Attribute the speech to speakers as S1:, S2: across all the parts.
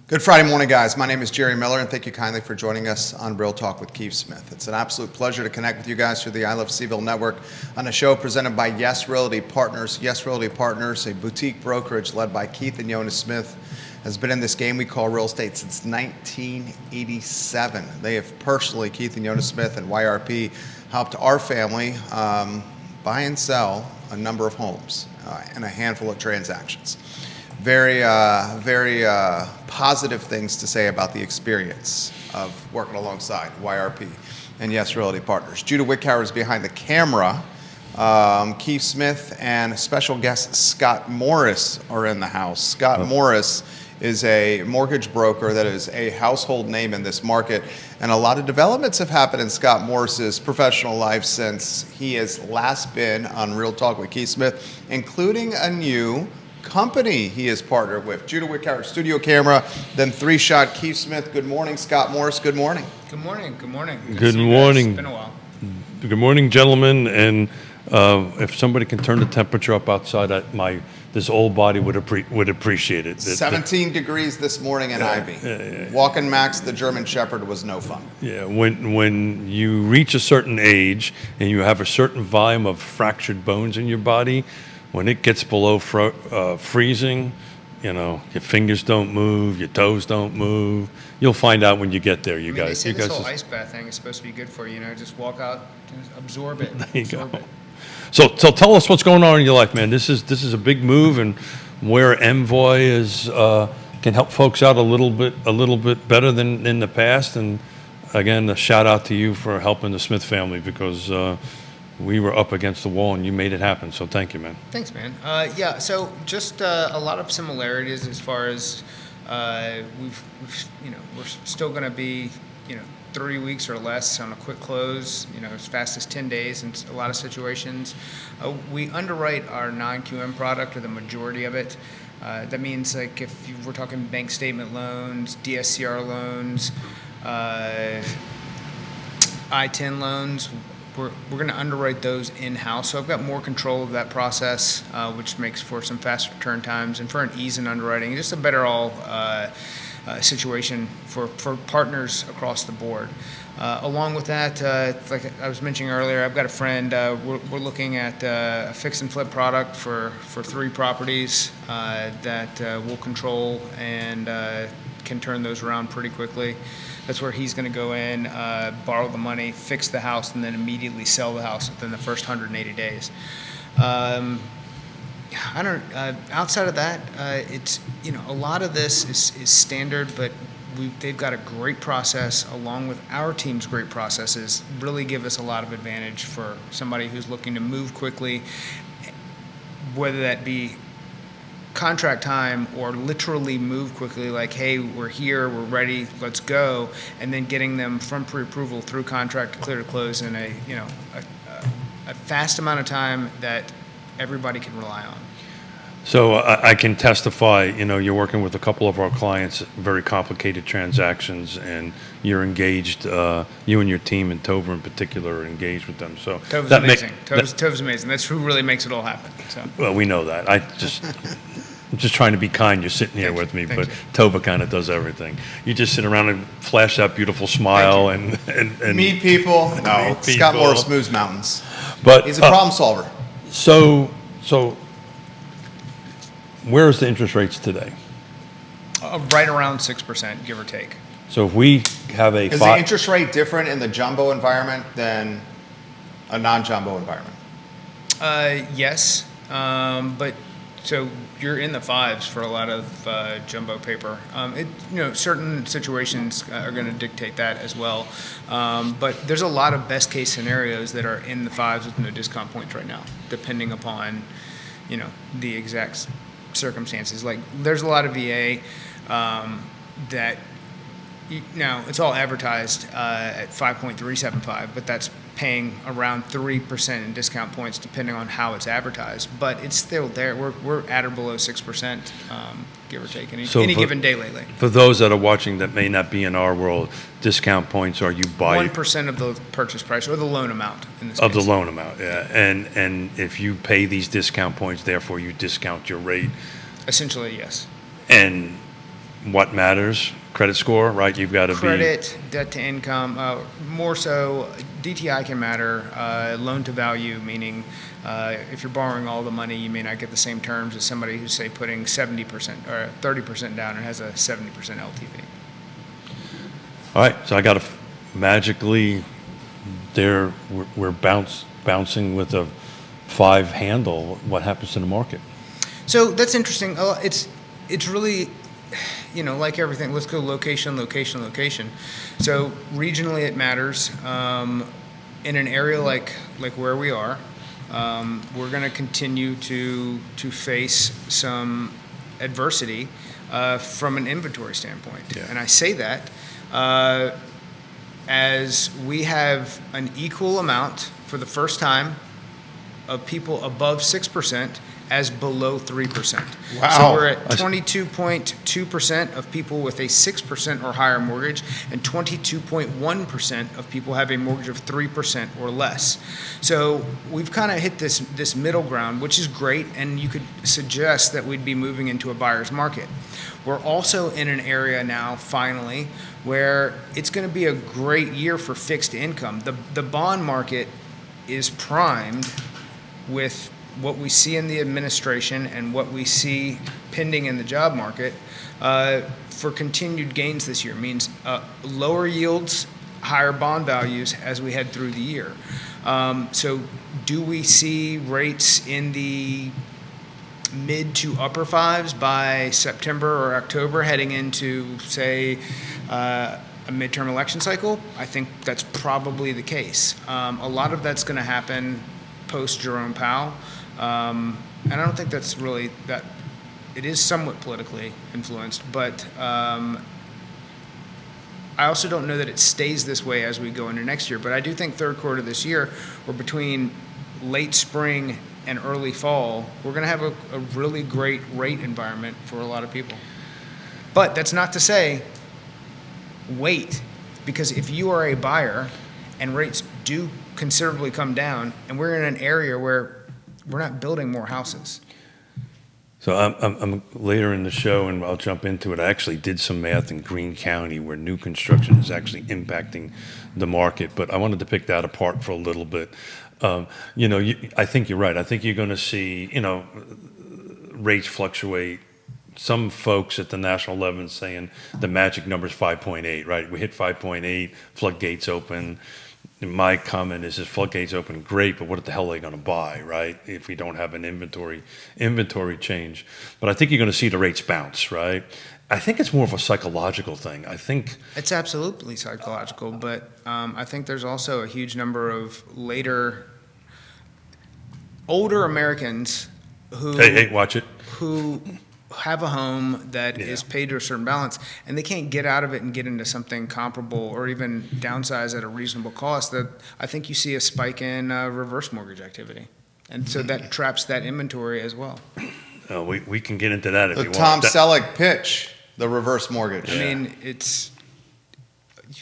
S1: Good Friday morning, guys. My name is Jerry Miller, and thank you kindly for joining us on Real Talk with Keith Smith. It's an absolute pleasure to connect with you guys through the I Love CVille Network on a show presented by Yes Realty Partners. Yes Realty Partners, a boutique brokerage led by Keith and Yonna Smith, has been in this game we call real estate since 1987. They have personally, Keith and Yonna Smith and YRP, helped our family buy and sell a number of homes and a handful of transactions. Very positive things to say about the experience of working alongside YRP and Yes Realty Partners. Judah Wickhauer is behind the camera. Keith Smith and special guest Scott Morris are in the house. Scott Morris is a mortgage broker that is a household name in this market, and a lot of developments have happened in Scott Morris's professional life since he has last been on Real Talk with Keith Smith, including a new company he is partnered with. Judah Wickhauer, studio camera, then three-shot Keith Smith. Good morning, Scott Morris. Good morning.
S2: Good morning. Good morning.
S3: Good morning.
S2: It's been a while.
S3: Good morning, gentlemen. And if somebody can turn the temperature up outside, this old body would appreciate it.
S1: 17 degrees this morning in Ivy. Walking Max, the German Shepherd, was no fun.
S3: Yeah, when you reach a certain age and you have a certain volume of fractured bones in your body, when it gets below freezing, your fingers don't move, your toes don't move. You'll find out when you get there, guys.
S2: They say
S3: you
S2: this
S3: guys
S2: whole ice bath thing is supposed to be good for you. Just walk out, just absorb it.
S3: There you go. So tell us what's going on in your life, man. This is a big move, and where Envoy is can help folks out a little bit better than in the past. And again, a shout out to you for helping the Smith family, because we were up against the wall and you made it happen. So thank you, man.
S2: Thanks, man. So just a lot of similarities as far as we're still going to be 3 weeks or less on a quick close, as fast as 10 days in a lot of situations. We underwrite our non-QM product, or the majority of it. That means, like, if we're talking bank statement loans, DSCR loans, I-10 loans, we're going to underwrite those in-house. So I've got more control of that process, which makes for some faster turn times and for an ease in underwriting, just a better situation for partners across the board. Along with that, like I was mentioning earlier, I've got a friend, we're looking at a fix and flip product for 3 properties that we'll control and can turn those around pretty quickly. That's where he's going to go in, borrow the money, fix the house, and then immediately sell the house within the first 180 days. Outside of that, it's a lot of this is standard, but they've got a great process along with our team's great processes. Really give us a lot of advantage for somebody who's looking to move quickly, whether that be contract time or literally move quickly, like, hey, we're here, we're ready, let's go, and then getting them from pre-approval through contract to clear to close in a fast amount of time that everybody can rely on.
S3: So I can testify, you're working with a couple of our clients, very complicated transactions, and you're engaged, you and your team, and Tova in particular, are engaged with them. So
S2: Tova's amazing. Tova's amazing. That's who really makes it all happen. So.
S3: Well, we know that. I'm just trying to be kind. You're sitting here with me, but Tova kind of does everything. You just sit around and flash that beautiful smile and
S1: meet people. No, Scott Morris moves mountains.
S3: But
S1: he's a problem solver.
S3: So where is the interest rates today?
S2: Right around 6%, give or take.
S3: So if we have
S1: is the interest rate different in the jumbo environment than a non-jumbo environment?
S2: Yes, but so you're in the 5s for a lot of jumbo paper. Certain situations are going to dictate that as well. But there's a lot of best case scenarios that are in the 5s with no discount points right now, depending upon, the exact circumstances. Like, there's a lot of VA that it's all advertised at 5.375, but that's paying around 3% in discount points depending on how it's advertised. But it's still there. We're at or below 6%, give or take, any given day lately.
S3: For those that are watching that may not be in our world, discount points are you buy
S2: 1% of the purchase price or the loan amount in this
S3: of
S2: case.
S3: the loan amount, yeah. And if you pay these discount points, therefore you discount your rate.
S2: Essentially, yes.
S3: And what matters? Credit score, right? You've got to be.
S2: Credit, debt to income, more so DTI can matter. Loan to value, meaning if you're borrowing all the money, you may not get the same terms as somebody who's, say, putting 70% or 30% down and has a 70% LTV.
S3: All right, so I got to magically, we're bouncing with a 5 handle. What happens to the market?
S2: So that's interesting. It's really, like everything, let's go location. So regionally it matters. In an area like where we are, we're going to continue to face some adversity from an inventory standpoint.
S3: Yeah.
S2: And I say that as we have an equal amount for the first time of people above 6% as below 3%.
S1: Wow.
S2: So we're at 22.2% of people with a 6% or higher mortgage, and 22.1% of people have a mortgage of 3% or less. So we've kind of hit this middle ground, which is great, and you could suggest that we'd be moving into a buyer's market. We're also in an area now, finally, where it's going to be a great year for fixed income. The bond market is primed with what we see in the administration and what we see pending in the job market for continued gains this year. Means lower yields, higher bond values as we head through the year. So do we see rates in the mid to upper 5s by September or October heading into, say, a midterm election cycle? I think that's probably the case. A lot of that's going to happen post Jerome Powell. And I don't think that's really that. It is somewhat politically influenced, but I also don't know that it stays this way as we go into next year. But I do think third quarter this year, or between late spring and early fall, we're going to have a really great rate environment for a lot of people. But that's not to say wait, because if you are a buyer and rates do considerably come down, and we're in an area where we're not building more houses.
S3: So I'm later in the show, and I'll jump into it. I actually did some math in Greene County where new construction is actually impacting the market, but I wanted to pick that apart for a little bit. I think you're right. I think you're going to see, rates fluctuate. Some folks at the national level saying the magic number is 5.8, right? We hit 5.8, floodgates open. My comment is, floodgates open, great, but what the hell are they going to buy, right? If we don't have an inventory change. But I think you're going to see the rates bounce, right? I think it's more of a psychological thing. I think
S2: it's absolutely psychological, but I think there's also a huge number of older Americans who
S3: hey, watch it,
S2: who have a home that is paid to a certain balance, and they can't get out of it and get into something comparable or even downsize at a reasonable cost. That I think you see a spike in reverse mortgage activity, and so that traps that inventory as well.
S3: We can get into that if you want.
S1: The Tom Selleck pitch, the reverse mortgage.
S2: I mean, you've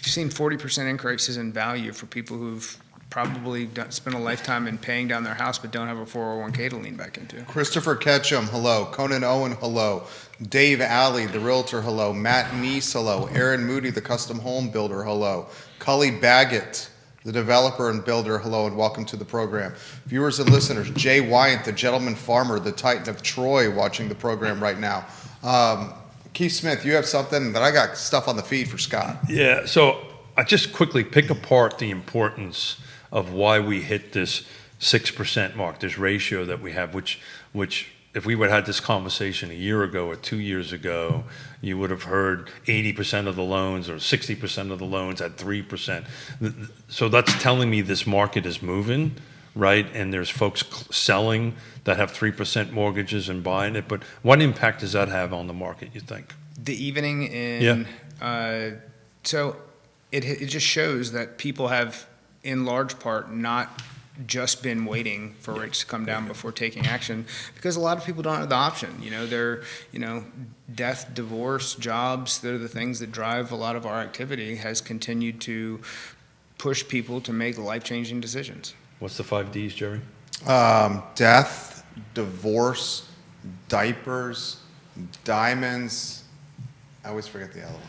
S2: seen 40% increases in value for people who've probably spent a lifetime in paying down their house but don't have a 401k to lean back into.
S1: Christopher Ketchum, hello. Conan Owen, hello. Dave Alley, the realtor, hello. Matt Neese, hello. Aaron Moody, the custom home builder, hello. Cully Baggett, the developer and builder, hello, and welcome to the program. Viewers and listeners, Jay Wyant, the gentleman farmer, the Titan of Troy, watching the program right now. Keith Smith, you have something, that I got stuff on the feed for Scott.
S3: Yeah, so I just quickly pick apart the importance of why we hit this 6% mark, this ratio that we have, which if we would have had this conversation a year ago or 2 years ago, you would have heard 80% of the loans or 60% of the loans at 3%. So that's telling me this market is moving, right? And there's folks selling that have 3% mortgages and buying it. But what impact does that have on the market, you think?
S2: The evening in, so it just shows that people have, in large part, not just been waiting for rates to come down before taking action, because a lot of people don't have the option. They're, death, divorce, jobs, they're the things that drive a lot of our activity, has continued to push people to make life-changing decisions.
S3: What's the 5 Ds, Jerry?
S1: Death, divorce, diapers, diamonds, I always forget the other one.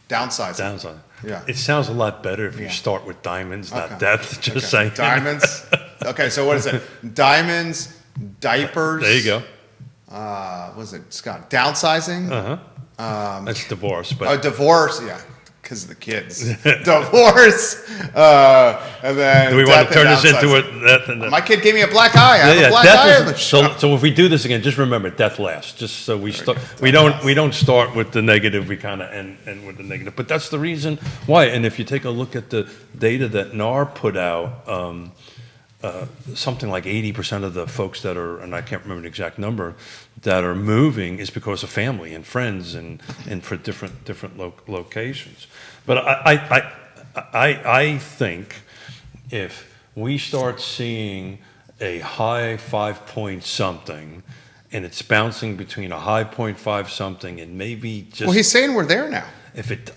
S1: Downsizing.
S3: Downside.
S1: Yeah.
S3: It sounds a lot better if you
S1: Yeah.
S3: start with diamonds, not
S1: Okay.
S3: death. Just
S1: Okay.
S3: saying.
S1: Diamonds. Okay, so what is it? Diamonds, diapers.
S3: There you go.
S1: What is it, Scott? Downsizing?
S3: That's divorce, but
S1: Oh, divorce, yeah, because of the kids. Divorce, and then
S3: do we want
S1: death
S3: to turn
S1: and
S3: this into
S1: downsizing.
S3: a death and
S1: My kid gave me a black eye. I have a black
S3: death
S1: eye on the
S3: is,
S1: show.
S3: so if we do this again, just remember death last. Just so we don't start with the negative. We kind of end with the negative. But that's the reason why. And if you take a look at the data that NAR put out, something like 80% of the folks that are, and I can't remember the exact number, that are moving is because of family and friends and for different locations. But I think if we start seeing a high 5 point something and it's bouncing between a high 0.5 something and maybe just.
S1: Well, he's saying we're there now.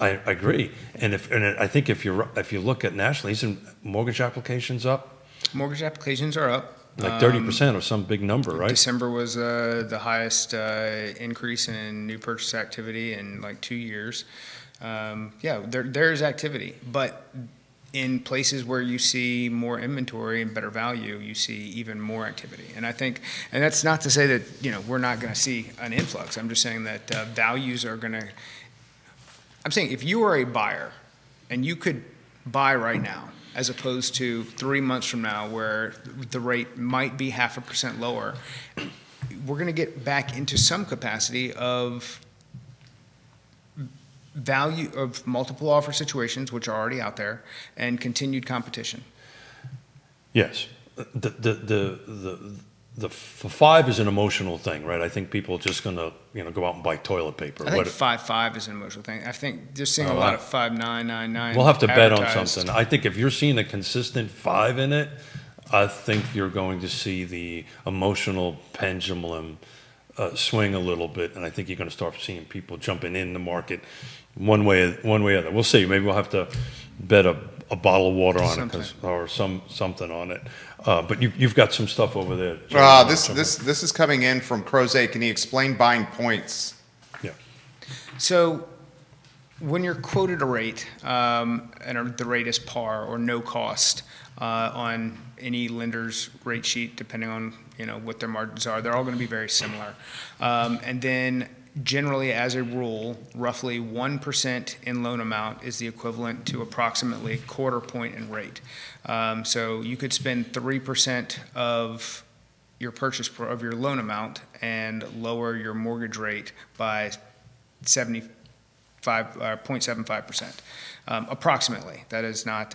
S3: I agree, and I think if you look at nationally, isn't mortgage applications up?
S2: Mortgage applications are up.
S3: Like 30% or some big number, right?
S2: December was the highest increase in new purchase activity in like 2 years. Yeah, there is activity, but in places where you see more inventory and better value, you see even more activity. And I think, and that's not to say that we're not going to see an influx. I'm just saying that values are going to. I'm saying if you are a buyer and you could buy right now, as opposed to 3 months from now where the rate might be 0.5% lower, we're going to get back into some capacity of value of multiple offer situations, which are already out there, and continued competition.
S3: Yes. The 5 is an emotional thing, right? I think people are just going to go out and buy toilet paper.
S2: I think 5.5 is an emotional thing. I think just seeing a lot of 5.999.
S3: We'll have to bet on
S2: advertised.
S3: something. I think if you're seeing a consistent 5 in it, I think you're going to see the emotional pendulum swing a little bit, and I think you're going to start seeing people jumping in the market one way or other. We'll see. Maybe we'll have to bet a bottle of water on it or something on it. But you've got some stuff over there.
S1: This is coming in from Crozet. Can you explain buying points?
S3: Yeah.
S2: So when you're quoted a rate, and the rate is par or no cost on any lender's rate sheet, depending on what their margins are, they're all going to be very similar. And then generally, as a rule, roughly 1% in loan amount is the equivalent to approximately 1/4 point in rate. So you could spend 3% of your of your loan amount and lower your mortgage rate by 0.75%, approximately. That is not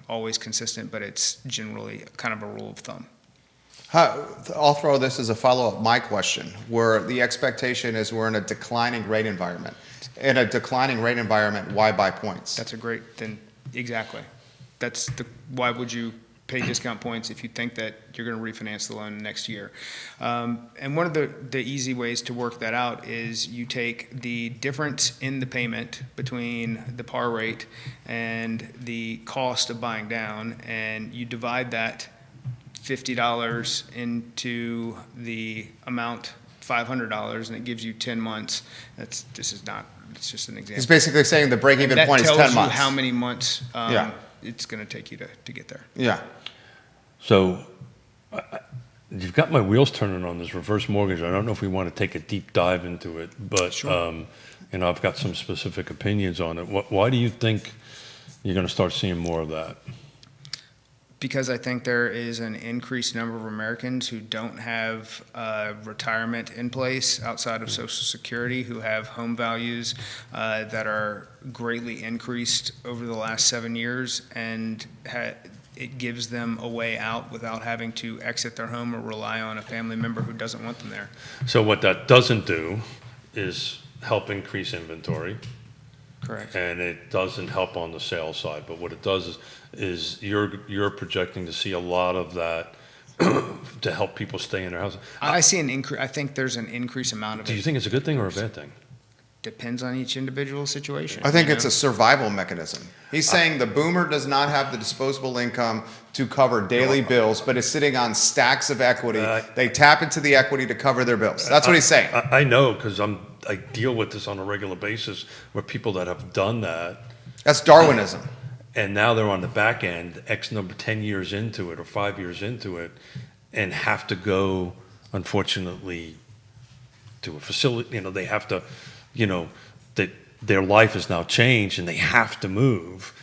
S2: always consistent, but it's generally kind of a rule of thumb.
S1: I'll throw this as a follow-up, my question, where the expectation is we're in a declining rate environment. In a declining rate environment, why buy points?
S2: Exactly. Why would you pay discount points if you think that you're going to refinance the loan next year? And one of the easy ways to work that out is you take the difference in the payment between the par rate and the cost of buying down, and you divide that $50 into the amount $500, and it gives you 10 months. It's just an example.
S1: He's basically saying the break-even point is 10
S2: That tells
S1: months.
S2: you how many months it's going to take you to get there.
S1: Yeah.
S3: So you've got my wheels turning on this reverse mortgage. I don't know if we want to take a deep dive into it, but
S2: Sure.
S3: I've got some specific opinions on it. Why do you think you're going to start seeing more of that?
S2: Because I think there is an increased number of Americans who don't have retirement in place outside of Social Security, who have home values that are greatly increased over the last 7 years, and it gives them a way out without having to exit their home or rely on a family member who doesn't want them there.
S3: So what that doesn't do is help increase inventory.
S2: Correct.
S3: And it doesn't help on the sales side, but what it does is you're projecting to see a lot of that to help people stay in their house.
S2: I see an increase. I think there's an increased amount of it.
S3: Do you think it's a good thing or a bad thing?
S2: depends on each individual situation.
S1: I think it's a survival mechanism. He's saying the boomer does not have the disposable income to cover daily bills, but is sitting on stacks of equity. They tap into the equity to cover their bills. That's what he's saying.
S3: I know, because I deal with this on a regular basis with people that have done that.
S1: That's Darwinism.
S3: And now they're on the back end, X number 10 years into it or 5 years into it, and have to go, unfortunately, to a facility. They have to, that their life has now changed and they have to move.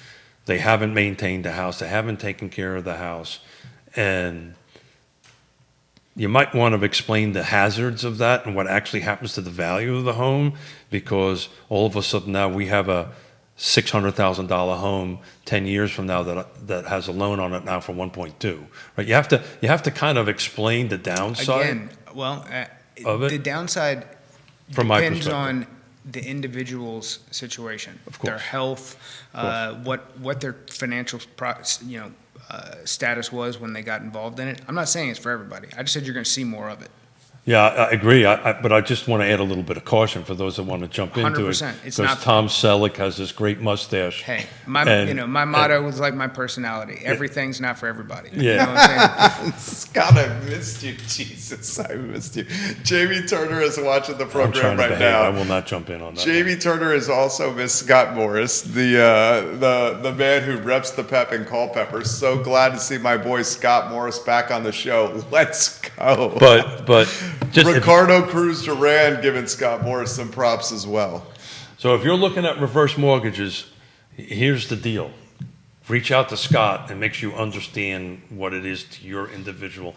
S3: They haven't maintained the house. They haven't taken care of the house. And you might want to explain the hazards of that and what actually happens to the value of the home, because all of a sudden now we have a $600,000 home 10 years from now that has a loan on it now for 1.2. Right? You have to kind of explain the downside.
S2: Again, well,
S3: of it?
S2: The downside
S3: From my
S2: depends
S3: perspective.
S2: on the individual's situation,
S3: Of course.
S2: their health, what their financial status was when they got involved in it. I'm not saying it's for everybody. I just said you're going to see more of it.
S3: Yeah, I agree. But I just want to add a little bit of caution for those that want to jump into it.
S2: 100%. It's
S3: Because
S2: not-
S3: Tom Selleck has this great mustache.
S2: Hey,
S3: And-
S2: my motto was like my personality. Everything's not for everybody.
S3: Yeah.
S2: You know what I'm saying?
S1: Scott, I missed you. Jesus, I missed you. Jamie Turner is watching the
S3: I'm trying
S1: program
S3: to
S1: right
S3: behave. I
S1: now.
S3: will not jump in on that.
S1: Jamie Turner is also Miss Scott Morris, the man who reps the pep in Culpeper. So glad to see my boy Scott Morris back on the show. Let's go.
S3: But just
S1: Ricardo Cruz Duran giving Scott Morris some props as well.
S3: so if you're looking at reverse mortgages, here's the deal. Reach out to Scott and make sure you understand what it is to your individual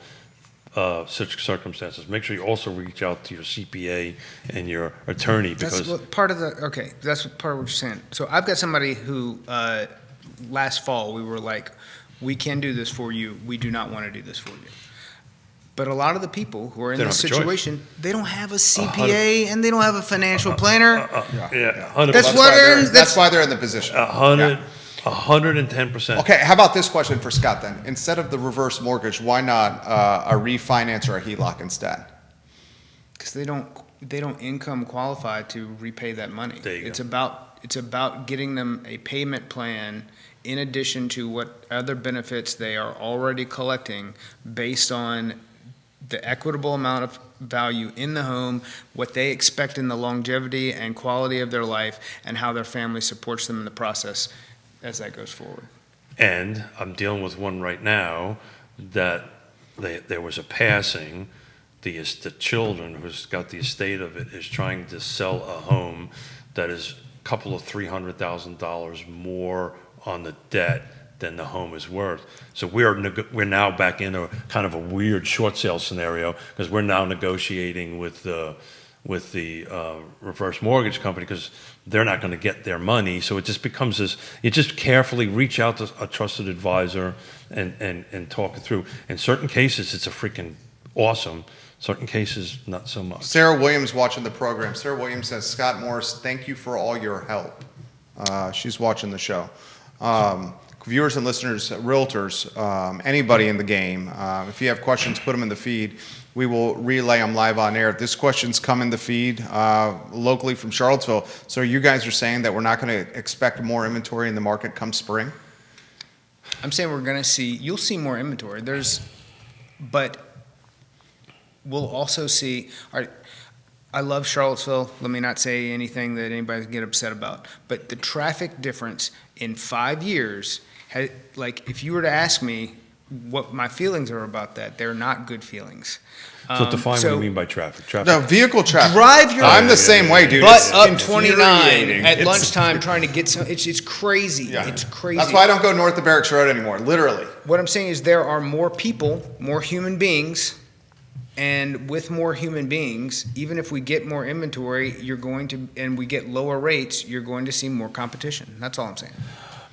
S3: such circumstances. Make sure you also reach out to your CPA and your attorney,
S2: That's
S3: because
S2: what part of the okay. That's what part of what you're saying. So I've got somebody who last fall we were like, we can do this for you. We do not want to do this for you. But a lot of the people who are in
S3: They don't
S2: this
S3: have a choice.
S2: situation, they don't have a CPA and they don't have a financial planner.
S3: yeah, 100%.
S2: That's what they're in-
S1: That's why they're in the position.
S3: 110%.
S1: Okay, how about this question for Scott then? Instead of the reverse mortgage, why not a refinance or a HELOC instead?
S2: Because they don't income qualify to repay that money.
S3: There you
S2: It's
S3: go.
S2: about getting them a payment plan in addition to what other benefits they are already collecting based on the equitable amount of value in the home, what they expect in the longevity and quality of their life, and how their family supports them in the process as that goes forward.
S3: And I'm dealing with one right now that there was a passing. The children who's got the estate of it is trying to sell a home that is a couple of $300,000 more on the debt than the home is worth. So we're now back in a kind of a weird short sale scenario, because we're now negotiating with the reverse mortgage company, because they're not going to get their money. So it just becomes this, you just carefully reach out to a trusted advisor and talk it through. In certain cases, it's a freaking awesome. Certain cases, not so much.
S1: Sarah Williams watching the program. Sarah Williams says, Scott Morris, thank you for all your help. She's watching the show. Viewers and listeners, realtors, anybody in the game, if you have questions, put them in the feed. We will relay them live on air. This question's come in the feed locally from Charlottesville. So you guys are saying that we're not going to expect more inventory in the market come spring?
S2: I'm saying you'll see more inventory. But we'll also see, all right, I love Charlottesville. Let me not say anything that anybody can get upset about. But the traffic difference in 5 years, if you were to ask me what my feelings are about that, they're not good feelings.
S3: So define what you mean by traffic.
S1: No, vehicle traffic.
S2: Drive your
S1: I'm the same way, dude.
S2: butt
S1: It's
S2: up 29
S1: infuriating.
S2: at
S1: It's-
S2: lunchtime trying to get some. It's crazy.
S1: Yeah.
S2: It's crazy.
S1: That's why I don't go north of Barracks Road anymore, literally.
S2: What I'm saying is there are more people, more human beings, and with more human beings, even if we get more inventory, and we get lower rates, you're going to see more competition. That's all I'm saying.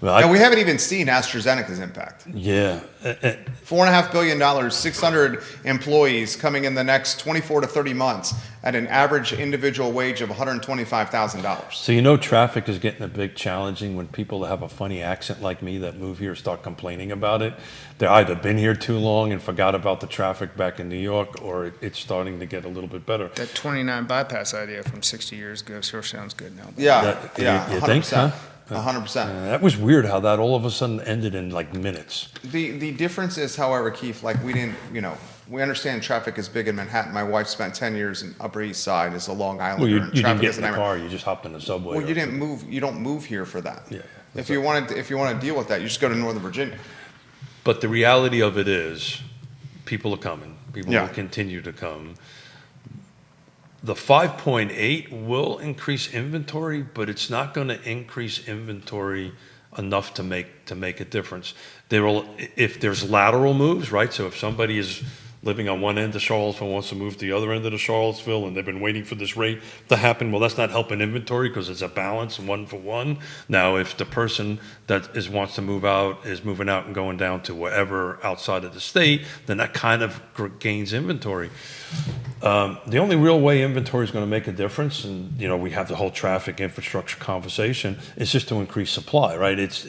S3: Well,
S1: And we haven't even seen AstraZeneca's impact.
S3: yeah.
S1: $4.5 billion, 600 employees coming in the next 24 to 30 months. at an average individual wage of $125,000.
S3: So traffic is getting a bit challenging when people that have a funny accent like me that move here start complaining about it. They're either been here too long and forgot about the traffic back in New York, or it's starting to get a little bit better.
S2: That 29 bypass idea from 60 years ago sure sounds good now.
S1: Yeah,
S3: You think, huh?
S1: 100%.
S3: That was weird how that all of a sudden ended in like minutes.
S1: The difference is, however, Keith, like we didn't, we understand traffic is big in Manhattan. My wife spent 10 years in Upper East Side as a Long Islander.
S3: Well, you
S1: and
S3: didn't
S1: traffic
S3: get
S1: is
S3: in
S1: a
S3: the
S1: nightmare.
S3: car, you just hopped in the subway.
S1: Well, you didn't move. You don't move here for that.
S3: Yeah.
S1: If you want to deal with that, you just go to Northern Virginia.
S3: But the reality of it is, people are coming. People
S1: Yeah.
S3: will continue to come. The 5.8 will increase inventory, but it's not going to increase inventory enough to make a difference. If there's lateral moves, right? So if somebody is living on one end of Charlottesville wants to move to the other end of the Charlottesville, and they've been waiting for this rate to happen, well, that's not helping inventory because it's a balance, 1 for 1. Now, if the person that wants to move out is moving out and going down to wherever outside of the state, then that kind of gains inventory. The only real way inventory is going to make a difference, and we have the whole traffic infrastructure conversation, is just to increase supply, right? It's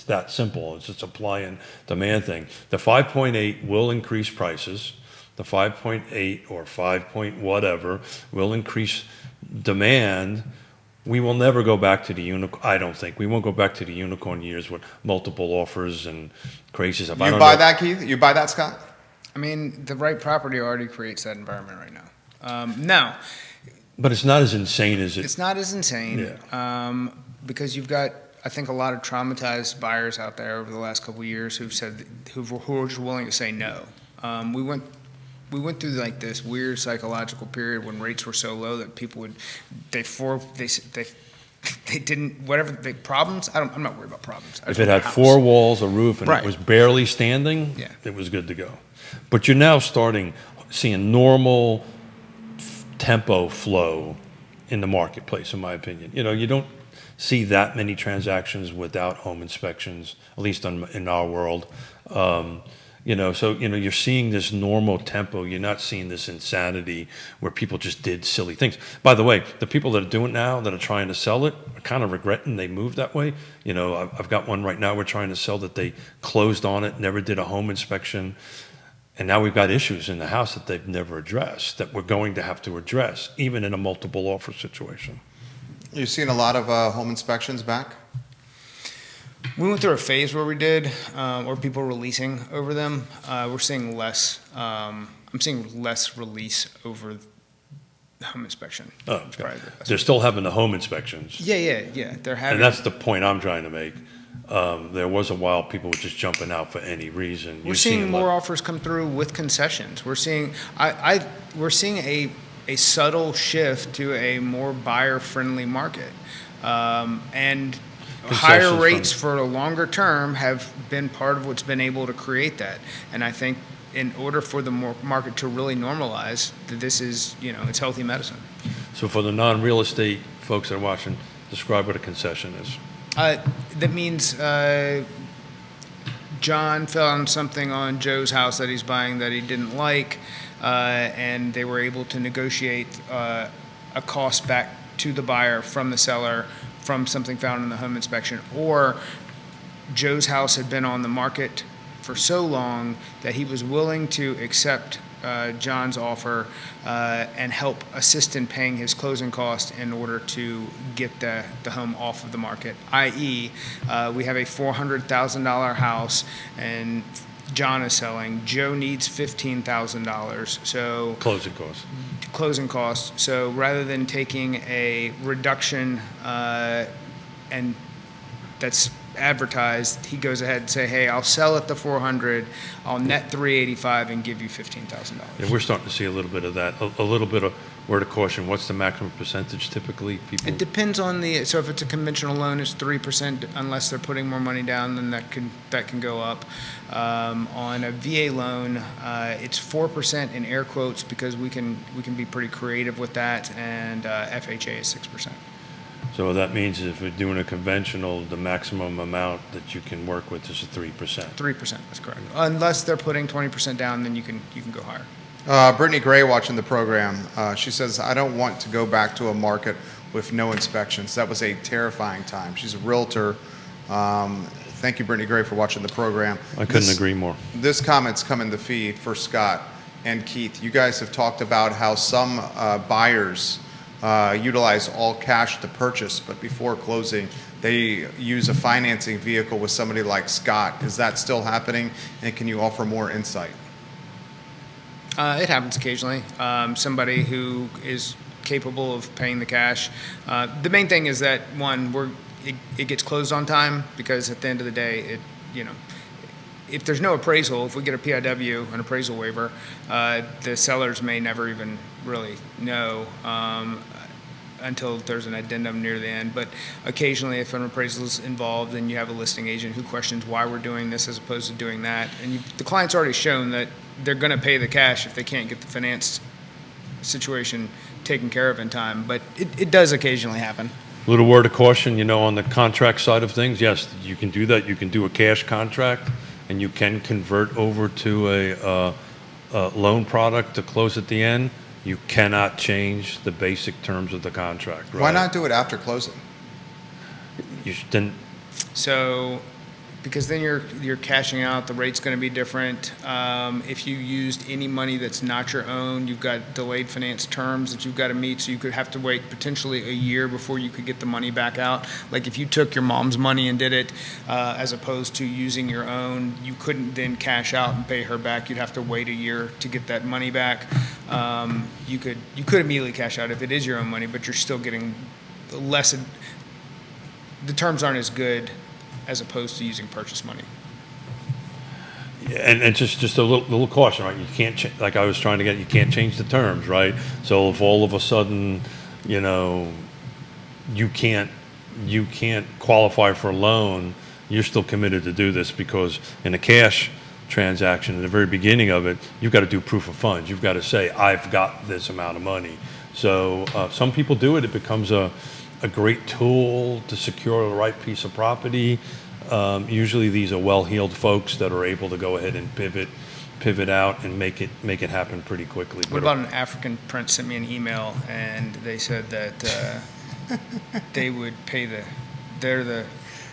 S3: that simple. It's a supply and demand thing. The 5.8 will increase prices. The 5.8 or 5 point whatever will increase demand. We will never go back to the unicorn. I don't think we won't go back to the unicorn years with multiple offers and crazy stuff.
S1: You buy that, Keith? You buy that, Scott?
S2: I mean, the right property already creates that environment right now. Now,
S3: but it's not as insane as it.
S2: it's not as insane because you've got, I think, a lot of traumatized buyers out there over the last couple of years who were just willing to say no. We went through like this weird psychological period when rates were so low that people they didn't, problems. I'm not worried about problems.
S3: If it had 4 walls, a roof, and
S2: Right.
S3: it was barely standing,
S2: Yeah.
S3: it was good to go. But you're now seeing normal tempo flow in the marketplace, in my opinion. You don't see that many transactions without home inspections, at least in our world. So you're seeing this normal tempo. You're not seeing this insanity where people just did silly things. By the way, the people that are doing it now, that are trying to sell it, are kind of regretting they moved that way. I've got one right now we're trying to sell that they closed on it, never did a home inspection, and now we've got issues in the house that they've never addressed, that we're going to have to address, even in a multiple offer situation.
S1: You've seen a lot of home inspections back?
S2: We went through a phase where we did, or people releasing over them. We're seeing less. I'm seeing less release over the home inspection.
S3: Oh, okay. They're still having the home inspections.
S2: Yeah. They're having.
S3: And that's the point I'm trying to make. There was a while people were just jumping out for any reason.
S2: We're seeing more offers come through with concessions. We're seeing we're seeing a subtle shift to a more buyer-friendly market, and higher rates for a longer term have been part of what's been able to create that. And I think in order for the market to really normalize, that this is, it's healthy medicine.
S3: So for the non-real estate folks that are watching, describe what a concession is.
S2: That means John found something on Joe's house that he's buying that he didn't like, and they were able to negotiate a cost back to the buyer from the seller from something found in the home inspection. Or Joe's house had been on the market for so long that he was willing to accept John's offer and help assist in paying his closing costs in order to get the home off of the market. I.e., we have a $400,000 house and John is selling. Joe needs $15,000. So closing costs. So rather than taking a reduction and that's advertised, he goes ahead and say, hey, I'll sell at the 400, I'll net 385 and give you $15,000.
S3: Yeah, we're starting to see a little bit of that, a little bit of word of caution. What's the maximum percentage typically?
S2: It depends on so if it's a conventional loan, it's 3%. Unless they're putting more money down, then that can go up. On a VA loan, it's 4% in air quotes because we can be pretty creative with that, and FHA is 6%.
S3: So that means if we're doing a conventional, the maximum amount that you can work with is 3%.
S2: 3%, that's correct. Unless they're putting 20% down, then you can go higher.
S1: Brittany Gray watching the program. She says, I don't want to go back to a market with no inspections. That was a terrifying time. She's a realtor. Thank you, Brittany Gray, for watching the program.
S3: I couldn't agree more.
S1: This comment's come in the feed for Scott and Keith. You guys have talked about how some buyers utilize all cash to purchase, but before closing, they use a financing vehicle with somebody like Scott. Is that still happening? And can you offer more insight?
S2: It happens occasionally. Somebody who is capable of paying the cash. The main thing is that, one, it gets closed on time, because at the end of the day, if there's no appraisal, if we get a PIW, an appraisal waiver, the sellers may never even really know until there's an addendum near the end. But occasionally, if an appraisal is involved, then you have a listing agent who questions why we're doing this as opposed to doing that. And the client's already shown that they're going to pay the cash if they can't get the finance situation taken care of in time. But it does occasionally happen.
S3: Little word of caution, on the contract side of things, yes, you can do that. You can do a cash contract, and you can convert over to a loan product to close at the end. You cannot change the basic terms of the contract. Right?
S1: Why not do it after closing?
S3: Then
S2: So, because then you're cashing out, the rate's going to be different. If you used any money that's not your own, you've got delayed finance terms that you've got to meet, so you could have to wait potentially a year before you could get the money back out. Like if you took your mom's money and did it, as opposed to using your own, you couldn't then cash out and pay her back. You'd have to wait a year to get that money back. You could immediately cash out if it is your own money, but you're still getting less. The terms aren't as good as opposed to using purchase money.
S3: and just a little caution, right? You can't like I was trying to get. You can't change the terms, right? So if all of a sudden, you can't qualify for a loan, you're still committed to do this, because in a cash transaction, in the very beginning of it, you've got to do proof of funds. You've got to say, I've got this amount of money. So some people do it. It becomes a great tool to secure the right piece of property. Usually these are well-heeled folks that are able to go ahead and pivot out and make it happen pretty quickly.
S2: What about an African prince sent me an email, and they said that they would pay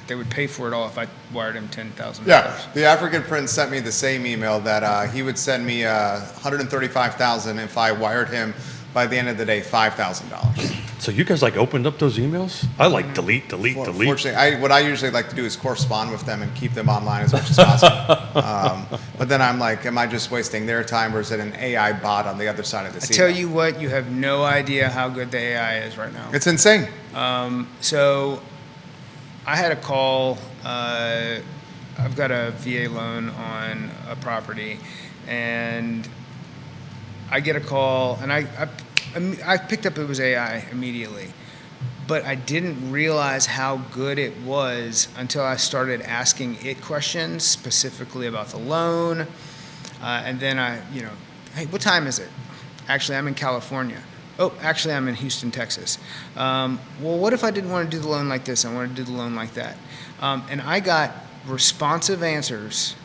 S2: they would pay for it all if I wired him $10,000.
S1: Yeah, the African prince sent me the same email that he would send me $135,000 if I wired him, by the end of the day, $5,000.
S3: So you guys opened up those emails? I delete.
S1: Fortunately, what I usually like to do is correspond with them and keep them online as much as possible. But then I'm like, am I just wasting their time, or is it an AI bot on the other side of this
S2: I tell you what, you have no idea how good the AI is right now.
S1: It's insane.
S2: So I had a call. I've got a VA loan on a property, and I get a call, and I picked up it was AI immediately, but I didn't realize how good it was until I started asking it questions specifically about the loan, and then hey, what time is it? Actually, I'm in California. Oh, actually, I'm in Houston, Texas. Well, what if I didn't want to do the loan like this? I want to do the loan like that. And I got responsive answers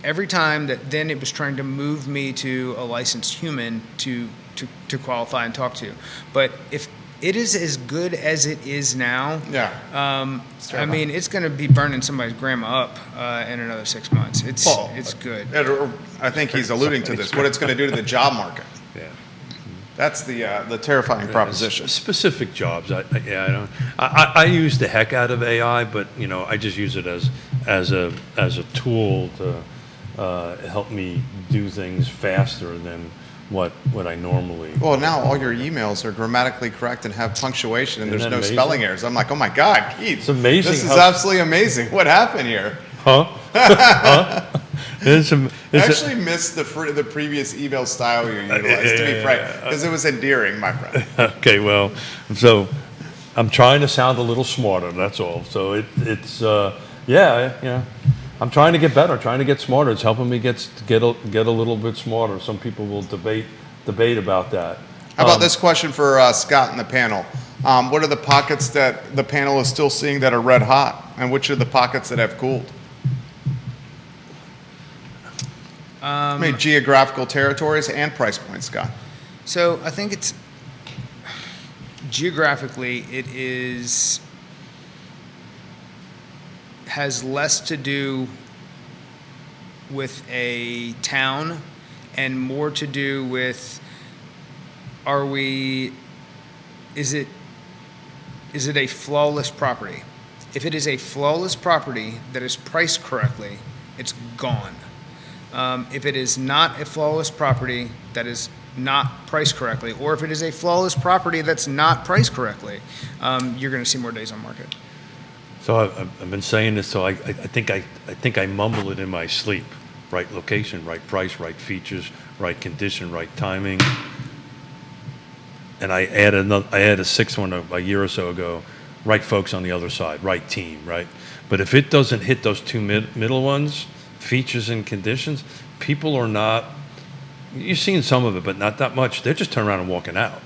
S2: every time that then it was trying to move me to a licensed human to qualify and talk to. But if it is as good as it is now, I mean, it's going to be burning somebody's grandma up in another 6 months. It's good.
S1: I think he's alluding to this, what it's going to do to the job market.
S3: Yeah.
S1: That's the terrifying proposition.
S3: Specific jobs. I use the heck out of AI, but I just use it as a tool to help me do things faster than what I normally.
S1: Well, now all your emails are grammatically correct and have punctuation, and there's
S3: Isn't
S1: no
S3: that amazing?
S1: spelling errors. I'm like, oh my God, Keith.
S3: It's amazing.
S1: This is absolutely amazing. What happened here?
S3: Huh?
S1: I actually missed the previous email style you utilized, to be frank, because it was endearing, my friend.
S3: Okay, well, so I'm trying to sound a little smarter. That's all. So it's I'm trying to get better, trying to get smarter. It's helping me get a little bit smarter. Some people will debate about that.
S1: How about this question for Scott and the panel? What are the pockets that the panel is still seeing that are red hot, and which are the pockets that have cooled? How many geographical territories and price points, Scott?
S2: So I think it's geographically has less to do with a town and more to do with is it a flawless property? If it is a flawless property that is priced correctly, it's gone. If it is not a flawless property that is not priced correctly, or if it is a flawless property that's not priced correctly, you're going to see more days on market.
S3: So I've been saying this, so I think I mumble it in my sleep. Right location, right price, right features, right condition, right timing. And I added a sixth one a year or so ago. Right folks on the other side, right team, right. But if it doesn't hit those two middle ones, features and conditions, people are not. You're seeing some of it, but not that much. They're just turning around and walking out.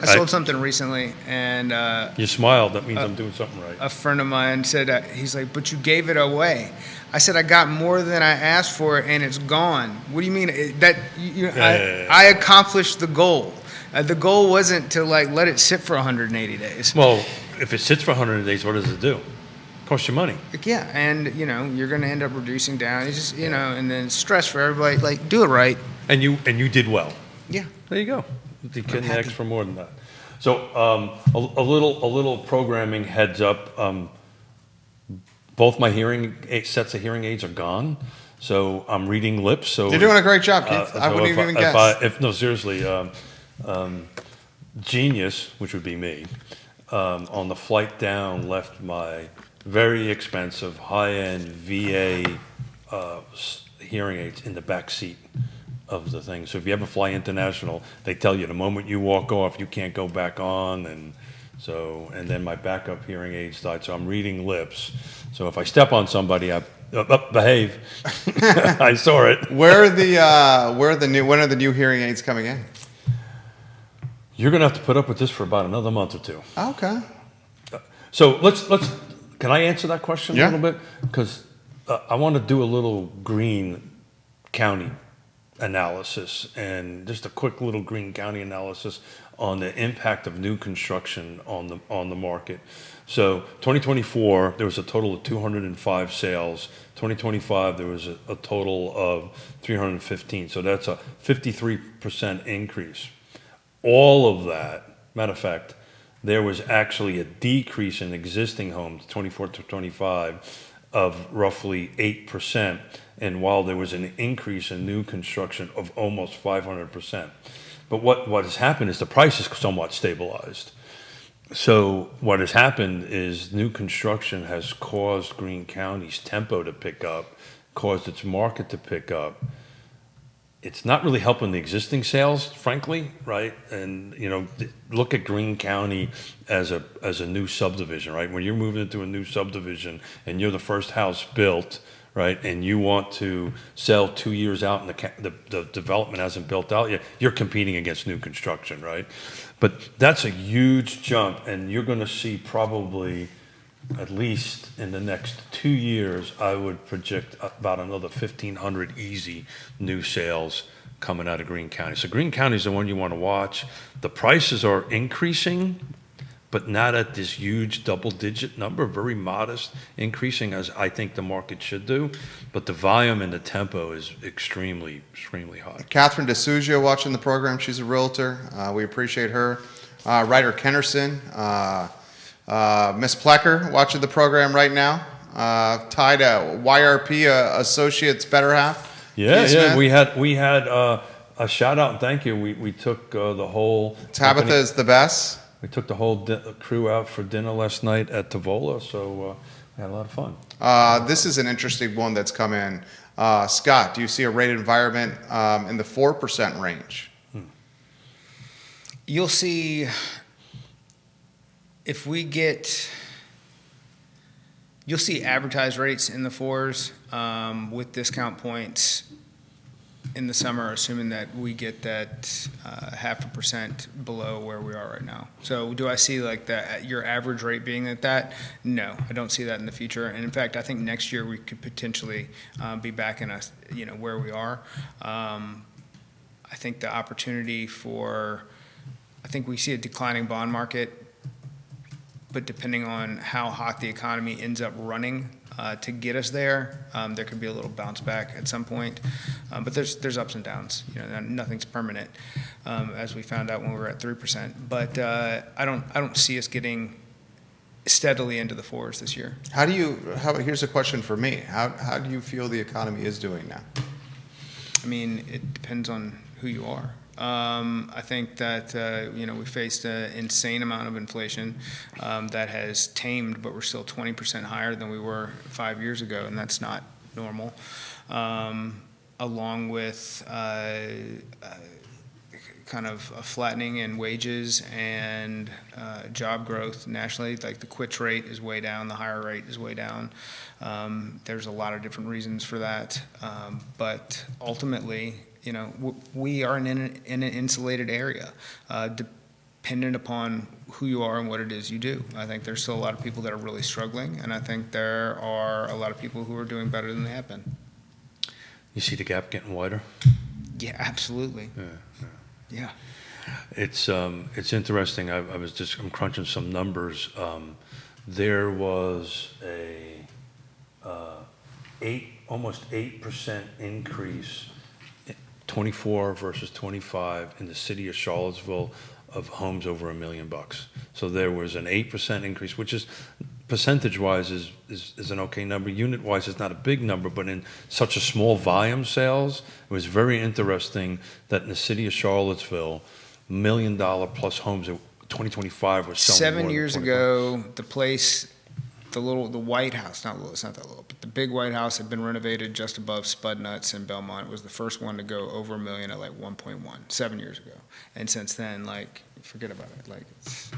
S2: I sold something recently, and
S3: you smiled. That means I'm doing something right.
S2: A friend of mine said, he's like, "But you gave it away." I said, "I got more than I asked for, and it's gone." What do you mean? I accomplished the goal. The goal wasn't to let it sit for 180 days.
S3: Well, if it sits for 100 days, what does it do? It costs you money.
S2: Yeah, and you're going to end up reducing down. It's just and then stress for everybody. Do it right.
S3: And you did well.
S2: Yeah.
S3: There you go. You couldn't ask for more than that. So a little programming heads up. Both my sets of hearing aids are gone. So I'm reading lips. So
S1: you're doing a great job, Keith. I wouldn't even guess.
S3: No, seriously, Genius, which would be me, on the flight down left my very expensive high-end VA hearing aids in the back seat of the thing. So if you ever fly international, they tell you the moment you walk off, you can't go back on, and then my backup hearing aids died. So I'm reading lips. So if I step on somebody, behave. I saw it.
S1: When are the new hearing aids coming in?
S3: You're gonna have to put up with this for about another month or two.
S1: Okay.
S3: So let's. Can I answer that question
S1: Yeah.
S3: a little bit? Because I want to do a little Greene County analysis, and just a quick little Greene County analysis on the impact of new construction on the market. So 2024, there was a total of 205 sales. 2025, there was a total of 315. So that's a 53% increase. All of that, matter of fact, there was actually a decrease in existing homes, 24 to 25, of roughly 8%. And while there was an increase in new construction of almost 500%. But what has happened is the price is somewhat stabilized. So what has happened is new construction has caused Greene County's tempo to pick up, caused its market to pick up. It's not really helping the existing sales, frankly, right? And look at Greene County as a new subdivision, right? When you're moving into a new subdivision and you're the first house built, right, and you want to sell 2 years out and the development hasn't built out yet, you're competing against new construction, right? But that's a huge jump, and you're going to see probably, at least in the next 2 years, I would project about another 1,500 easy new sales coming out of Greene County. So Greene County is the one you want to watch. The prices are increasing, but not at this huge double-digit number, very modest increasing, as I think the market should do. But the volume and the tempo is extremely, extremely high.
S1: Catherine DeSugio watching the program. She's a realtor. We appreciate her. Ryder Kennerson. Miss Plecker watching the program right now. Tied to YRP Associates Better Half.
S3: Yeah. We had a shout out and thank you. We took the whole
S1: Tabitha
S3: company.
S1: is the best.
S3: We took the whole crew out for dinner last night at Tavola, so we had a lot of fun.
S1: This is an interesting one that's come in. Scott, do you see a rate environment in the 4% range?
S2: You'll see you'll see advertised rates in the 4s with discount points in the summer, assuming that we get that 0.5% below where we are right now. So do I see like your average rate being at that? No, I don't see that in the future. And in fact, I think next year we could potentially be back in where we are. I think the opportunity I think we see a declining bond market, but depending on how hot the economy ends up running to get us there, there could be a little bounce back at some point. But there's ups and downs. Nothing's permanent, as we found out when we were at 3%. But I don't see us getting steadily into the fours this year.
S1: Here's a question for me. How do you feel the economy is doing now?
S2: I mean, it depends on who you are. I think that we faced an insane amount of inflation that has tamed, but we're still 20% higher than we were 5 years ago, and that's not normal. Along with kind of a flattening in wages and job growth nationally. Like the quits rate is way down, the hire rate is way down. There's a lot of different reasons for that, but ultimately, we are in an insulated area, dependent upon who you are and what it is you do. I think there's still a lot of people that are really struggling, and I think there are a lot of people who are doing better than they have been.
S3: You see the gap getting wider?
S2: Yeah, absolutely. Yeah.
S3: It's interesting. I'm crunching some numbers. There was almost 8% increase, 24 versus 25 in the city of Charlottesville of homes over $1 million. So there was an 8% increase, which is percentage-wise is an okay number. Unit-wise, it's not a big number, but in such a small volume sales, it was very interesting that in the city of Charlottesville, $1 million plus homes in 2025 were selling.
S2: 7 years ago, the White House, it's not that little, but the big White House had been renovated just above Spud Nuts in Belmont. It was the first one to go over $1 million at like 1.1 7 years ago. And since then, forget about it. It's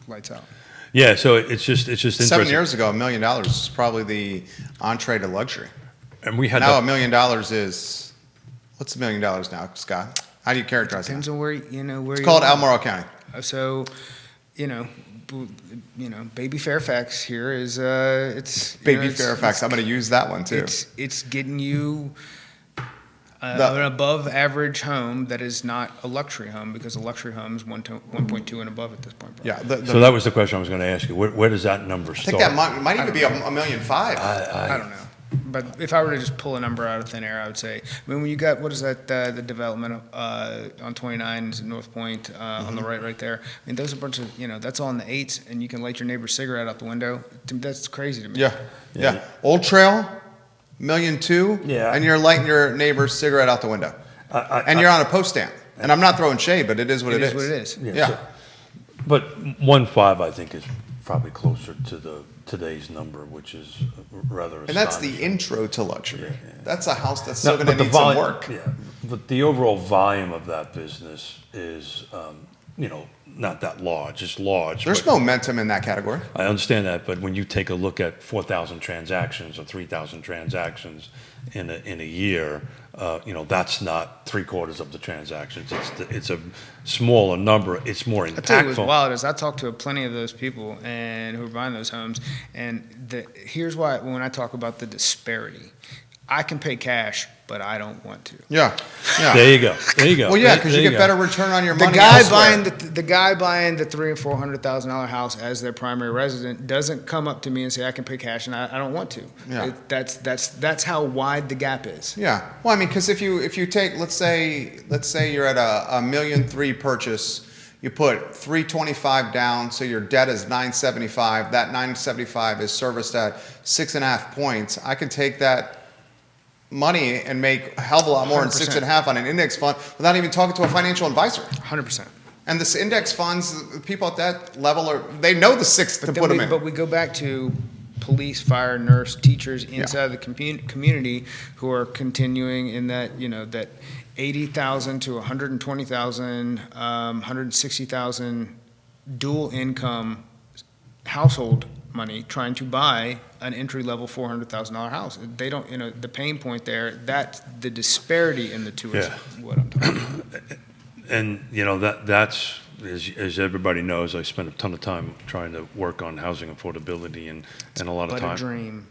S2: lights out.
S3: Yeah, so it's just interesting.
S1: 7 years ago, $1 million is probably the entree to luxury.
S3: And we had
S1: now $1 million is, what's $1 million now, Scott? How do you characterize it?
S2: Depends on where
S1: it's called Albemarle County.
S2: So, baby Fairfax here is it's
S1: baby Fairfax. I'm going to use that one too.
S2: It's getting you an above average home that is not a luxury home, because a luxury home is 1.2 and above at this point.
S1: Yeah.
S3: So that was the question I was going to ask you. Where does that number start?
S1: I think that might even be $1.5 million.
S2: I don't know. But if I were to just pull a number out of thin air, I would say, when you got, what is that, the development on 29 is North Point on the right there. I mean, those are a bunch of, that's all in the 8s, and you can light your neighbor's cigarette out the window. That's crazy to me.
S1: Yeah. Old Trail, $1.2 million, and you're lighting your neighbor's cigarette out the window. And you're on a post stamp. And I'm not throwing shade, but it is what it is.
S2: It is what it is.
S1: Yeah.
S3: So, but 1.5, I think, is probably closer to today's number, which is rather astonishing.
S1: And that's the intro to luxury. Yeah. That's a house that's still going to need some work.
S3: Yeah, but the overall volume of that business is, not that large. It's large.
S1: There's momentum in that category.
S3: I understand that, but when you take a look at 4,000 transactions or 3,000 transactions in a year, that's not 3/4 of the transactions. It's a smaller number. It's more impactful.
S2: I tell you what's wild is I talked to plenty of those people and who are buying those homes, and here's why when I talk about the disparity, I can pay cash, but I don't want to.
S1: Yeah.
S3: There you go.
S1: Well, yeah, because you get better return on your money.
S2: The guy buying the $300,000 and $400,000 house as their primary resident doesn't come up to me and say I can pay cash and I don't want to.
S1: Yeah.
S2: That's how wide the gap is.
S1: Yeah. Well, I mean, because if you take let's say you're at a $1.3 million purchase. You put $325 down, so your debt is $975. That $975 is serviced at 6.5 points. I can take that money and make a hell of a lot more than 6.5 on an index fund without even talking to a financial advisor.
S2: 100%.
S1: And this index funds, people at that level they know the 6 to put them in.
S2: But we go back to police, fire, nurse, teachers inside the community who are continuing in that, that 80,000 to 120,000, 160,000 dual income household money trying to buy an entry-level $400,000 house. They don't, the pain point there, that's the disparity in the two is what I'm talking about.
S3: And, that's, as everybody knows, I spent a ton of time trying to work on housing affordability and a lot of
S2: But
S3: time.
S2: a dream.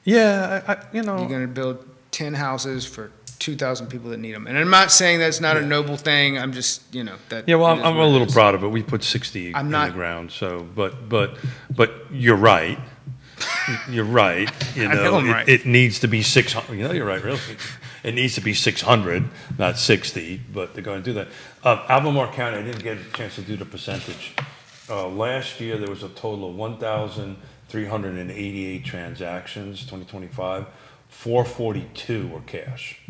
S3: Yeah,
S2: You're going to build 10 houses for 2,000 people that need them. And I'm not saying that's not a noble thing. I'm just, that.
S3: Yeah, well,
S2: it is
S3: I'm
S2: what
S3: a
S2: it
S3: little
S2: is.
S3: proud of it. We put 60
S2: I'm
S3: in
S2: not-
S3: the ground, so, but you're right. You're right.
S2: know I'm right.
S3: It needs to be 600. You're right, really. It needs to be 600, not 60, but they're going to do that. Albemarle County, I didn't get a chance to do the percentage. Last year, there was a total of 1,388 transactions, 2025. 442 were cash.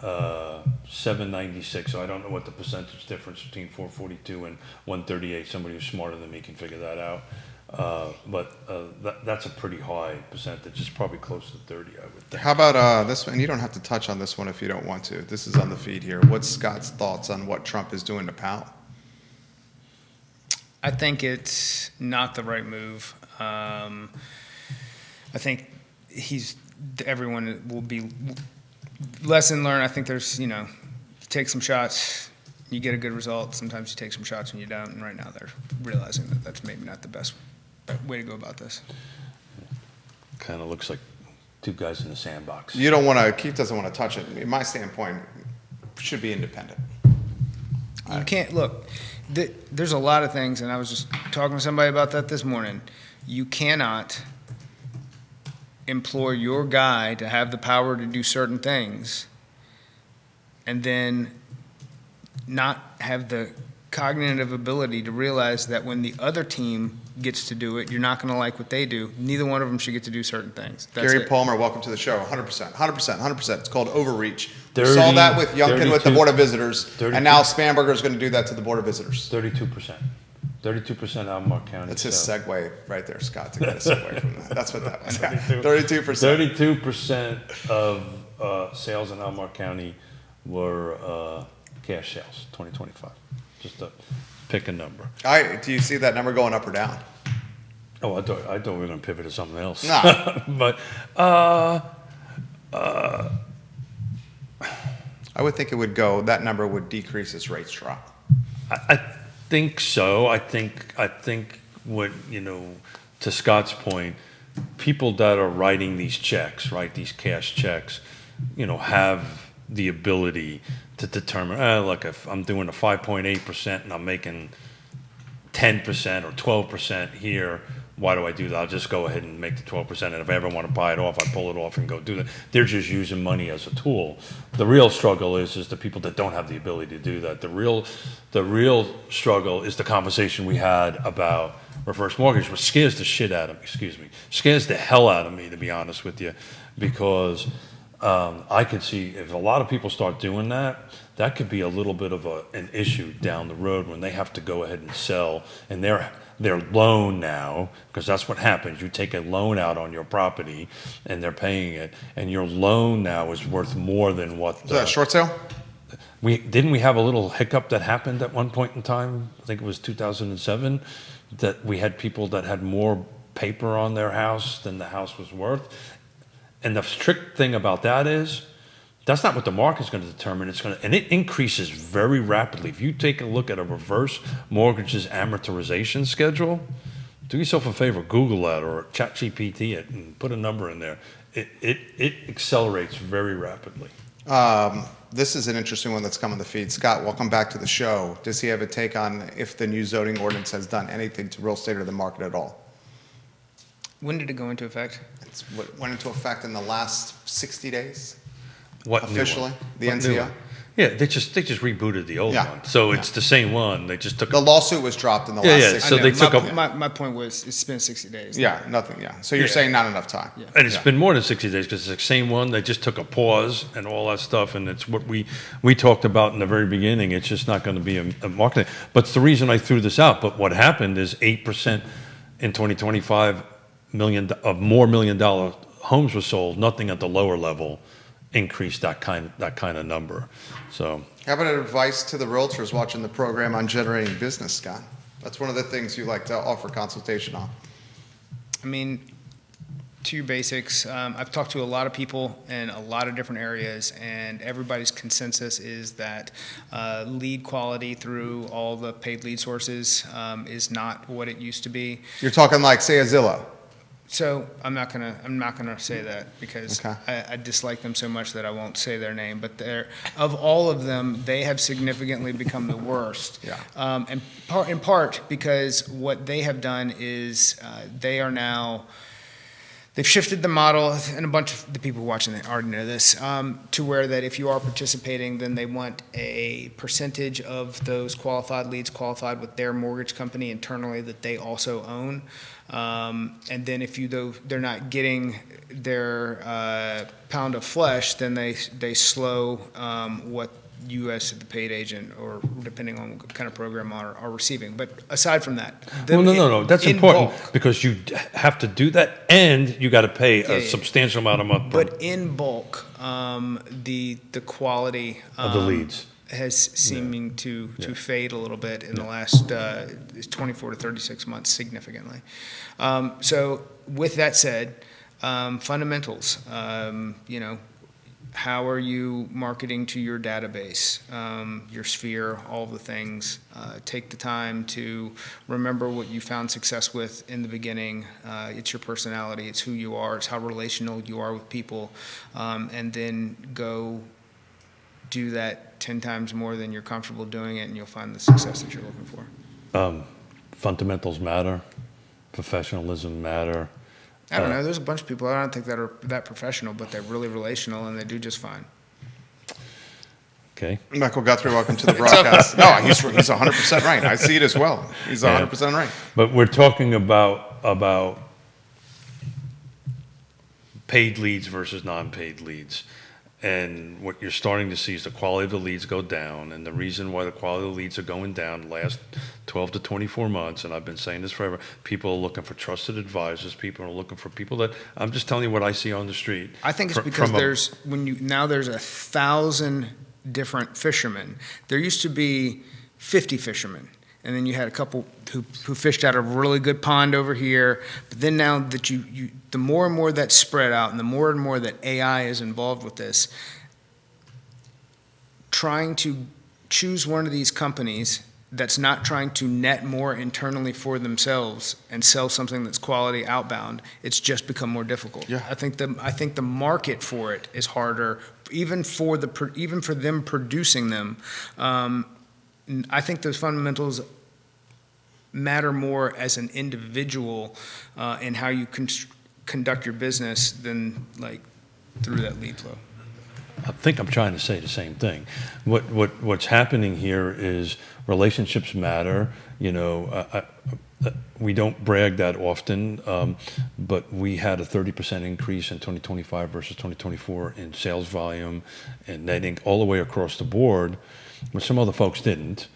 S3: 796. So I don't know what the percentage difference between 442 and 138. Somebody who's smarter than me can figure that out. But that's a pretty high percentage. It's probably close to 30, I would think.
S1: How about this one? And you don't have to touch on this one if you don't want to. This is on the feed here. What's Scott's thoughts on what Trump is doing to Powell?
S2: I think it's not the right move. I think everyone will be lesson learned. I think there's, you take some shots, you get a good result. Sometimes you take some shots and you don't. And right now they're realizing that that's maybe not the best way to go about this.
S3: Kind of looks like two guys in the sandbox.
S1: You don't want to, Keith doesn't want to touch it. In my standpoint, should be independent.
S2: You can't, look, there's a lot of things, and I was just talking to somebody about that this morning. You cannot employ your guy to have the power to do certain things and then not have the cognitive ability to realize that when the other team gets to do it, you're not going to like what they do. Neither one of them should get to do certain things. That's
S1: Gary
S2: it.
S1: Palmer, welcome to the show. 100%, 100%, 100%. It's called overreach. We
S3: 30,
S1: saw that with Youngkin with the
S3: 32,
S1: Board of Visitors,
S3: 32.
S1: and now Spanberger is going to do that to the Board of Visitors.
S3: 32%. 32% Albemarle County.
S1: That's his
S3: so.
S1: segue right there, Scott, to get us away from that. That's what that was.
S3: 32.
S1: 32%.
S3: 32% of sales in Albemarle County were cash sales, 2025. Just to pick a number.
S1: Do you see that number going up or down?
S3: Oh, I thought we were going to pivot to something else.
S1: No.
S3: But
S1: I would think it would go, that number would decrease as rates drop.
S3: I think so. I think what, to Scott's point, people that are writing these checks, right, these cash checks, have the ability to determine, look, if I'm doing a 5.8% and I'm making 10% or 12% here, why do I do that? I'll just go ahead and make the 12%, and if I ever want to buy it off, I pull it off and go do that. They're just using money as a tool. The real struggle is the people that don't have the ability to do that. The real struggle is the conversation we had about reverse mortgage, which scares the shit out of me, scares the hell out of me, to be honest with you, because I could see if a lot of people start doing that, that could be a little bit of an issue down the road when they have to go ahead and sell, and their loan now, because that's what happens. You take a loan out on your property, and they're paying it, and your loan now is worth more than what.
S1: Is that a short sale?
S3: Didn't we have a little hiccup that happened at one point in time? I think it was 2007, that we had people that had more paper on their house than the house was worth. And the strict thing about that is, that's not what the market's going to determine. And it increases very rapidly. If you take a look at a reverse mortgages amortization schedule, do yourself a favor, Google that or ChatGPT it and put a number in there. It accelerates very rapidly.
S1: This is an interesting one that's come on the feed. Scott, welcome back to the show. Does he have a take on if the new zoning ordinance has done anything to real estate or the market at all?
S2: When did it go into effect?
S1: It went into effect in the last 60 days.
S3: What new
S1: Officially,
S3: one?
S1: the
S3: What new
S1: NCO.
S3: one? Yeah, they just rebooted the old
S1: Yeah,
S3: one, so
S1: yeah.
S3: it's the same one. They just took
S1: The lawsuit was dropped in the last 60
S3: so
S2: I know.
S3: they took
S2: my point was it's been 60 days.
S1: Yeah, nothing, yeah. So you're
S3: Yeah.
S1: saying not enough time.
S2: Yeah.
S3: And it's
S1: Yeah.
S3: been more than 60 days because it's the same one. They just took a pause and all that stuff. And it's what we talked about in the very beginning. It's just not going to be a marketing. But it's the reason I threw this out. But what happened is 8% in 2025 more $1 million homes were sold. Nothing at the lower level increased that kind of number. So
S1: How about advice to the realtors watching the program on generating business, Scott? That's one of the things you like to offer consultation on.
S2: I mean, to your basics, I've talked to a lot of people in a lot of different areas, and everybody's consensus is that lead quality through all the paid lead sources is not what it used to be.
S1: You're talking like, say, a Zillow.
S2: So I'm not gonna say that because
S1: Okay.
S2: I dislike them so much that I won't say their name. But of all of them, they have significantly become the worst.
S1: Yeah.
S2: And in part because what they have done is they are now. They've shifted the model, and a bunch of the people watching it already know this, to where that if you are participating, then they want a percentage of those qualified leads qualified with their mortgage company internally that they also own. And then if they're not getting their pound of flesh, then they slow what you as the paid agent, or depending on what kind of program are receiving. But aside from that,
S3: No. That's
S2: in
S3: important
S2: bulk,
S3: because you have to do that, and you got to pay a
S2: yeah.
S3: substantial amount of money
S2: but in bulk, the quality
S3: of the leads.
S2: has seeming to fade a little bit in the last 24 to 36 months significantly. So with that said, fundamentals, how are you marketing to your database, your sphere, all the things? Take the time to remember what you found success with in the beginning. It's your personality, it's who you are, it's how relational you are with people, and then go do that 10 times more than you're comfortable doing it, and you'll find the success that you're looking for.
S3: Fundamentals matter. Professionalism matter.
S2: I don't know. There's a bunch of people I don't think that are that professional, but they're really relational and they do just fine.
S3: Okay.
S1: Michael Guthrie, welcome to the broadcast. No, he's 100% right. I see it as well. He's 100% right.
S3: But we're talking about paid leads versus non-paid leads. And what you're starting to see is the quality of the leads go down. And the reason why the quality of the leads are going down the last 12 to 24 months, and I've been saying this forever, people are looking for trusted advisors. People are looking for people that, I'm just telling you what I see on the street.
S2: I think it's because there's 1,000 different fishermen. There used to be 50 fishermen. And then you had a couple who fished out a really good pond over here. But then now that the more and more that's spread out, and the more that AI is involved with this, trying to choose one of these companies that's not trying to net more internally for themselves and sell something that's quality outbound, it's just become more difficult.
S1: Yeah.
S2: I think the market for it is harder, even for them producing them. I think those fundamentals matter more as an individual in how you conduct your business than like through that lead flow.
S3: I think I'm trying to say the same thing. What's happening here is relationships matter. We don't brag that often, but we had a 30% increase in 2025 versus 2024 in sales volume and netting all the way across the board, but some other folks didn't.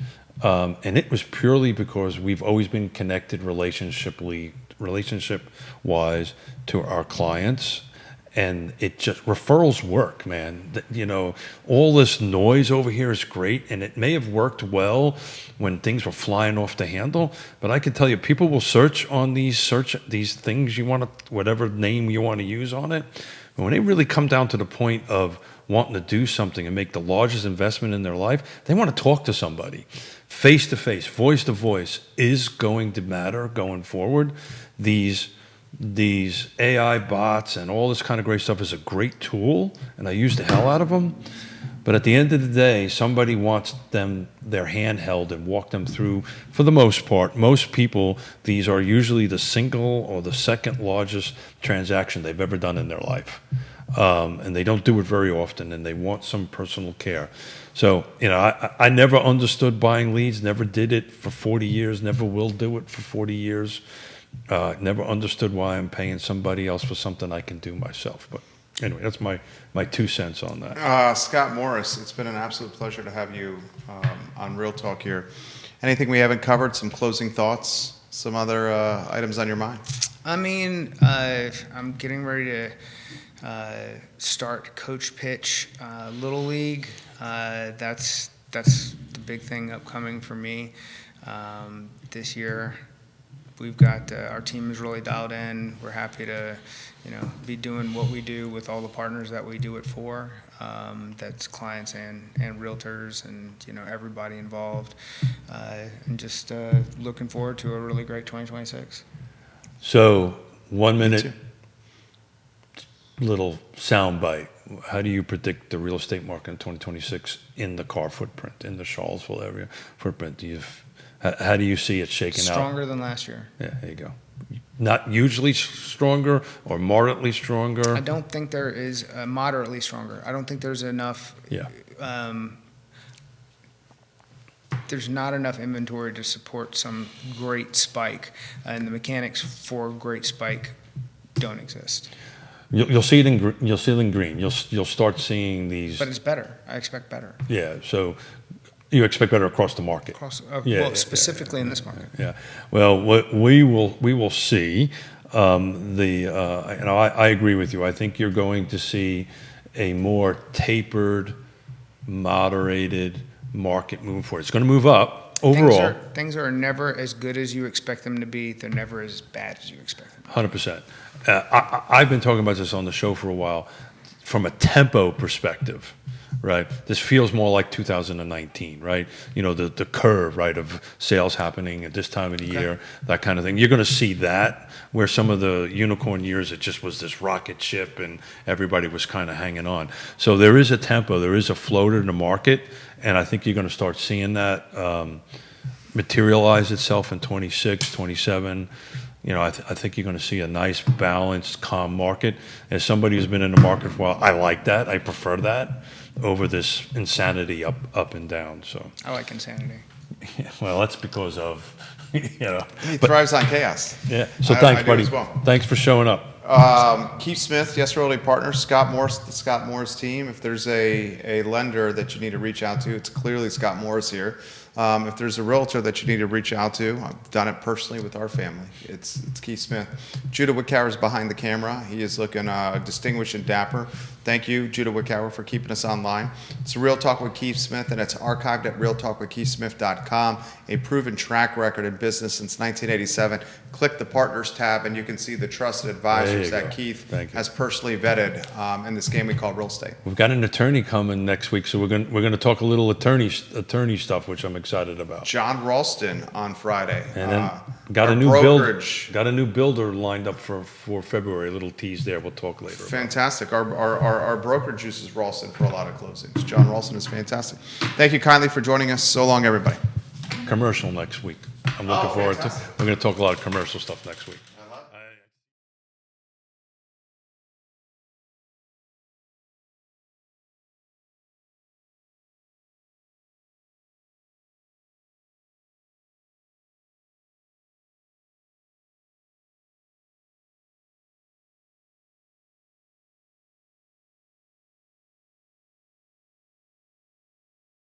S3: And it was purely because we've always been connected relationship-wise to our clients. And it just, referrals work, man. All this noise over here is great, and it may have worked well when things were flying off the handle, but I can tell you, people will search these things you want to, whatever name you want to use on it. And when they really come down to the point of wanting to do something and make the largest investment in their life, they want to talk to somebody. Face to face, voice to voice is going to matter going forward. These AI bots and all this kind of great stuff is a great tool, and I use the hell out of them. But at the end of the day, somebody wants their hand held and walk them through. For the most part, most people, these are usually the single or the second largest transaction they've ever done in their life. And they don't do it very often, and they want some personal care. So, I never understood buying leads, never did it for 40 years, never will do it for 40 years. Never understood why I'm paying somebody else for something I can do myself. But anyway, that's my 2 cents on that.
S1: Scott Morris, it's been an absolute pleasure to have you on Real Talk here. Anything we haven't covered, some closing thoughts, some other items on your mind?
S2: I mean, I'm getting ready to start Coach Pitch Little League. That's the big thing upcoming for me this year. we've got our team is really dialed in. We're happy to, be doing what we do with all the partners that we do it for. That's clients and realtors and everybody involved, and just looking forward to a really great 2026.
S3: So 1 minute, little sound bite. How do you predict the real estate market in 2026 in the car footprint, in the Charlottesville area footprint? How do you see it shaking out?
S2: Stronger than last year.
S3: Yeah, there you go. Not usually stronger or moderately stronger?
S2: I don't think there is moderately stronger. I don't think there's enough.
S3: Yeah.
S2: There's not enough inventory to support some great spike, and the mechanics for great spike don't exist.
S3: You'll see it in green. You'll start seeing these.
S2: But it's better. I expect better.
S3: Yeah. So you expect better across the market.
S2: Specifically in this market.
S3: Yeah. Well, what we will see. I agree with you. I think you're going to see a more tapered, moderated market moving forward. It's going to move up overall.
S2: Things are never as good as you expect them to be. They're never as bad as you expect them to be.
S3: 100%. I've been talking about this on the show for a while. From a tempo perspective, right? This feels more like 2019, right? The curve, right, of sales happening at this time of the year, that kind of thing. You're going to see that where some of the unicorn years, it just was this rocket ship and everybody was kind of hanging on. So there is a tempo, there is a flow to the market, and I think you're going to start seeing that materialize itself in 26, 27. I think you're going to see a nice, balanced, calm market. As somebody who's been in the market for a while, I like that. I prefer that over this insanity up and down. So
S2: I like insanity.
S3: Yeah, well, that's because of
S1: He thrives on chaos.
S3: Yeah. So thanks, buddy.
S1: As well.
S3: Thanks for showing up.
S1: Keith Smith, Yes Realty Partners, Scott Morris, the Scott Morris team. If there's a lender that you need to reach out to, it's clearly Scott Morris here. If there's a realtor that you need to reach out to, I've done it personally with our family. It's Keith Smith. Judah Wickower is behind the camera. He is looking distinguished and dapper. Thank you, Judah Wickower, for keeping us online. It's Real Talk with Keith Smith, and it's archived at realtalkwithkeithsmith.com. A proven track record in business since 1987. Click the Partners tab, and you can see the trusted advisors that Keith has personally vetted in this game we call real estate.
S3: We've got an attorney coming next week, so we're going to talk a little attorney stuff, which I'm excited about.
S1: John Ralston on Friday.
S3: And then got a new builder lined up for February. A little tease there. We'll talk later.
S1: Fantastic. Our brokerage uses Ralston for a lot of closings. John Ralston is fantastic. Thank you kindly for joining us. So long, everybody.
S3: Commercial next week. I'm looking forward to. We're going to talk a lot of commercial stuff next week.